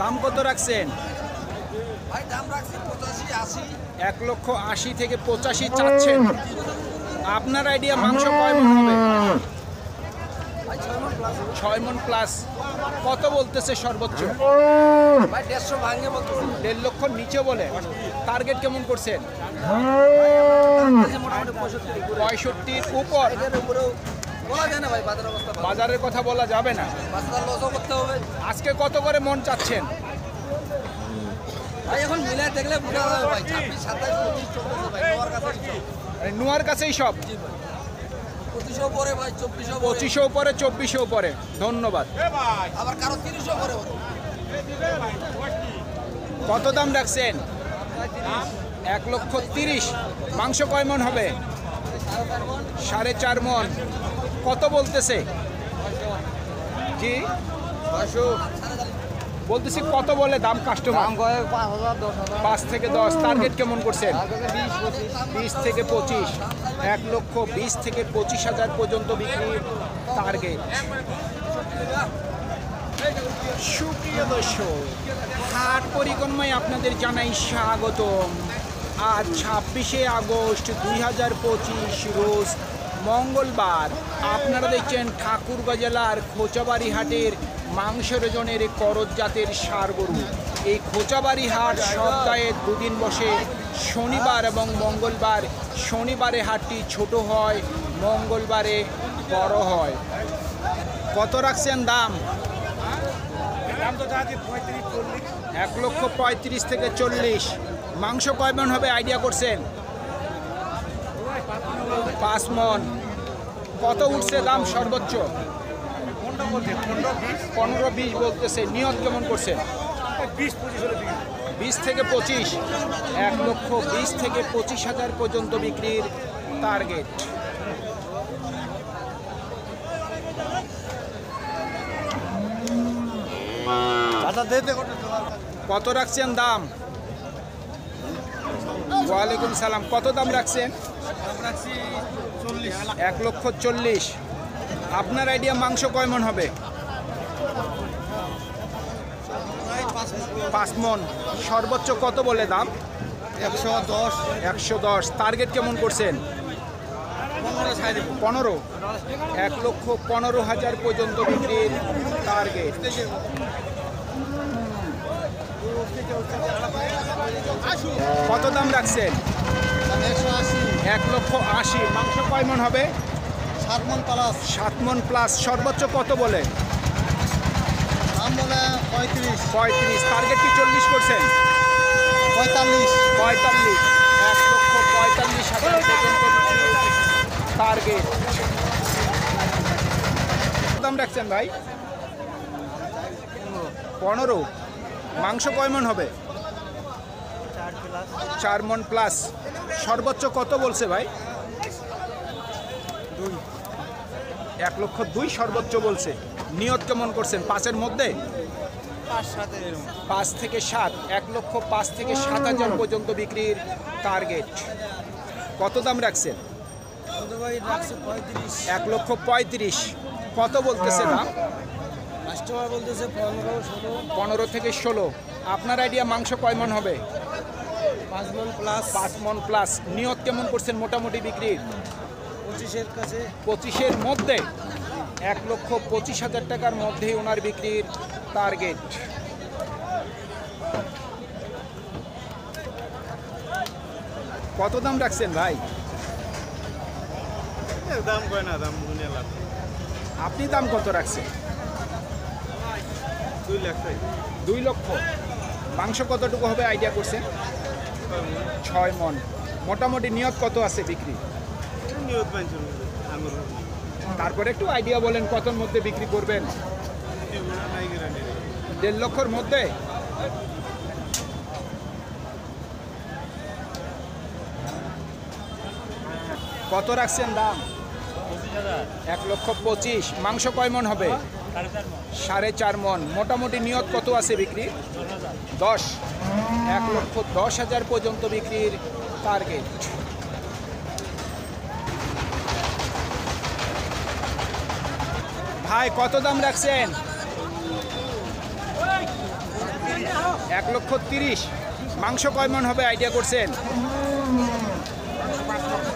দাম কত রাখছেন? ভাই দাম রাখছি 85-80। 1,80,000 থেকে 85 চাচ্ছেন। আপনার আইডিয়া মাংস কয় মন হবে? ভাই 6 মণ প্লাস। 6 মন প্লাস। কত বলতেছে সর্বোচ্চ? ভাই 150 ভাঙে বলতেছি। 1.5 লক্ষ নিচে বলে। টার্গেট কেমন করছেন? মোটামুটি 65 উপর। এর উপরেও বলা যায় না ভাই, বাজার অবস্থা ভালো। বাজারের কথা বলা যাবে না। বাজার লসও করতে হবে। আজকে কত করে মন চাচ্ছেন? ভাই এখন মিলাই দেখলে বোঝা যাবে ভাই। 26, 27, 25 চলতেছে ভাই। নোয়ার কাছে নুয়ার কাছেই সব। 2500 পরে ভাই, 2400 পরে। 2500 উপরে, 2400 উপরে। ধন্যবাদ। আবার কারো 3000 পরে। কত দাম রাখছেন? 1,30,000। মাংস কয় মন হবে? 4.5 মন। কত বলতেছে? জি 500 বলতেছি কত বলে দাম কাস্টমার? দাম কয় 5000, 10000। 5 থেকে 10। টার্গেট কেমন করছেন? 20, 25। 20 থেকে 25। 1,20,000 থেকে 25,000 পর্যন্ত বিক্রির টার্গেট। সুপ্রিয় দর্শক, হাট পরিক্রমায় আপনাদের জানাই স্বাগতম। আজ 26শে আগস্ট 2025 রোজ মঙ্গলবার। আপনারা দেখছেন ঠাকুরগাঁ জেলার খোঁচাবাড়ি হাটের মাংসের ওজনের করজ জাতের ষাঁড় গরু। এই খোঁচাবাড়ি হাট সপ্তাহে দুদিন বসে, শনিবার এবং মঙ্গলবার। শনিবারে হাটটি ছোট হয়, মঙ্গলবারে বড় হয়। কত রাখছেন দাম? 1,35,000 থেকে 40। মাংস কয় মন হবে আইডিয়া করছেন? 5 মন। কত উঠছে দাম সর্বোচ্চ? 15-20 বলতেছে। নিয়ত কেমন করছেন? 20 থেকে 25। 1,20,000 থেকে 25,000 পর্যন্ত বিক্রির টার্গেট। কত রাখছেন দাম? ওয়ালাইকুম সালাম। কত দাম রাখছেন? 1,40,000। আপনার আইডিয়া মাংস কয় মন হবে? 5 মন। সর্বোচ্চ কত বলে দাম? 110। টার্গেট কেমন করছেন? 15। 1,15,000 পর্যন্ত বিক্রির টার্গেট। কত দাম রাখছেন? 1,80,000। মাংস কয় মন হবে? 7 মণ প্লাস। 7 মন প্লাস। সর্বোচ্চ কত বলে? দাম বলে 35। টার্গেট কি 40 করছেন? 45। 1,45,000 পর্যন্ত টার্গেট। দাম রাখছেন ভাই? 15। মাংস কয় মন হবে? 4 মন প্লাস। সর্বোচ্চ কত বলছে ভাই? 1,02,000 সর্বোচ্চ বলছে। নিয়ত কেমন করছেন? 5-এর মধ্যে? 5 থেকে 7। 1,05,000 থেকে 7,000 পর্যন্ত বিক্রির টার্গেট। কত দাম রাখছেন? 1,35,000। কত বলতেছে দাম? কাস্টমার বলতেছে 15 থেকে 16। আপনার আইডিয়া মাংস কয় মন হবে? 5 মণ প্লাস। 5 মন প্লাস। নিয়ত কেমন করছেন মোটামুটি বিক্রির? 25-এর কাছে। 25-এর মধ্যে। 1,25,000 টাকার মধ্যেই ওনার বিক্রির টার্গেট। কত দাম রাখছেন ভাই? দাম কয় না, দাম দুনিয়া লাভ। আপনি দাম কত রাখছেন? 2 লাখ। 2 লক্ষ। মাংস কতটুকু হবে আইডিয়া করছেন? 6 মন। মোটামুটি নিয়ত কত আছে বিক্রি? নিয়ত পাইছেন আঙুর তারপরে একটু আইডিয়া বলেন কতর মধ্যে বিক্রি করবেন? নাই গ্যারান্টি। 1.5 লক্ষর মধ্যে। কত রাখছেন দাম? 1,25,000। মাংস কয় মন হবে? 4.5 মন। মোটামুটি নিয়ত কত আছে বিক্রি? 10। 1,10,000 পর্যন্ত বিক্রির টার্গেট। ভাই কত দাম রাখছেন? 1,30,000। মাংস কয় মন হবে আইডিয়া করছেন?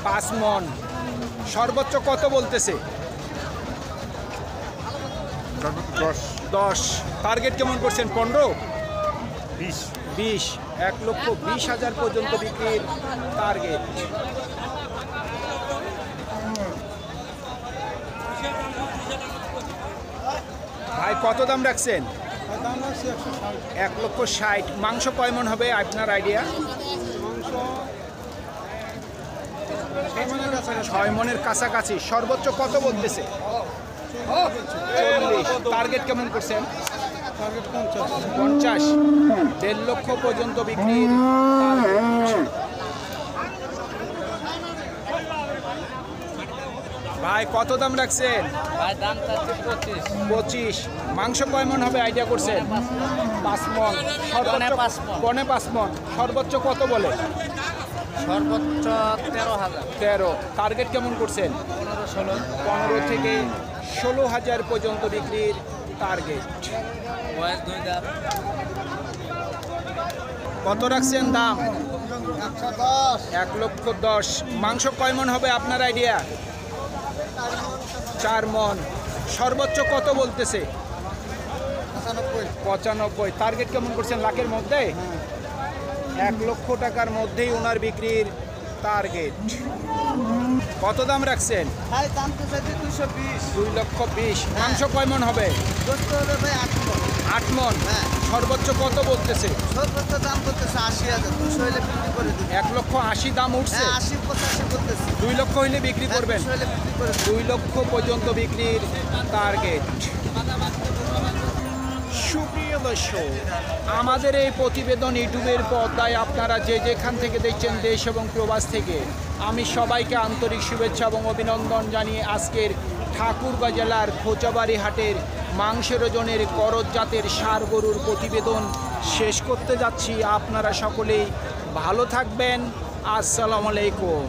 5 মন। সর্বোচ্চ কত বলতেছে? 10। টার্গেট কেমন করছেন? 15, 20। 1,20,000 পর্যন্ত বিক্রির টার্গেট। ভাই কত দাম রাখছেন? 1,60,000। মাংস কয় মন হবে আপনার আইডিয়া? 6 মনের কাছাকাছি। সর্বোচ্চ কত বলতেছে? 40। টার্গেট কেমন করছেন? 50। 1.5 লক্ষ পর্যন্ত বিক্রির টার্গেট। ভাই কত দাম রাখছেন? ভাই দাম চাচ্ছি 25। 25। মাংস কয় মন হবে আইডিয়া করছেন? 5 মন। পৌনে 5 মণ। পৌনে 5 মন। সর্বোচ্চ কত বলে? সর্বোচ্চ 13,000। 13। টার্গেট কেমন করছেন? 15-16। 15 থেকে 16,000 পর্যন্ত বিক্রির টার্গেট। বয়স 2 দাঁত। কত রাখছেন দাম? 1,10,000। মাংস কয় মন হবে আপনার আইডিয়া? 4 মন। সর্বোচ্চ কত বলতেছে? 95। টার্গেট কেমন করছেন? লাখের মধ্যে? 1 লক্ষ টাকার মধ্যেই ওনার বিক্রির টার্গেট। কত দাম রাখছেন? ভাই দাম তো চাচ্ছি 220। 2,20,000। মাংস কয় মন হবে? দোস্ত হবে ভাই 8 মণ। 8 মন। হ্যাঁ। সর্বোচ্চ কত বলতেছে? সর্বোচ্চ দাম করতেছে 80,000। 200 হলে বিক্রি করে দিবি। 1,80,000 দাম উঠছে। হ্যাঁ 80-85 করতেছি। 2 লক্ষ হইলে বিক্রি করবেন? 200 হলে বিক্রি করে দিবি। 2 লক্ষ পর্যন্ত বিক্রির টার্গেট। সুপ্রিয় দর্শক, আমাদের এই প্রতিবেদন ইউটিউবের পর্দায় আপনারা যে যেখান থেকে দেখছেন দেশ এবং প্রবাস থেকে, আমি সবাইকে আন্তরিক শুভেচ্ছা এবং অভিনন্দন জানিয়ে আজকের ঠাকুরগাঁ জেলার খোঁচাবাড়ি হাটের মাংসের ওজনের করজ জাতের ষাঁড় গরুর প্রতিবেদন শেষ করতে যাচ্ছি। আপনারা সকলেই ভালো থাকবেন। আসসালামু আলাইকুম।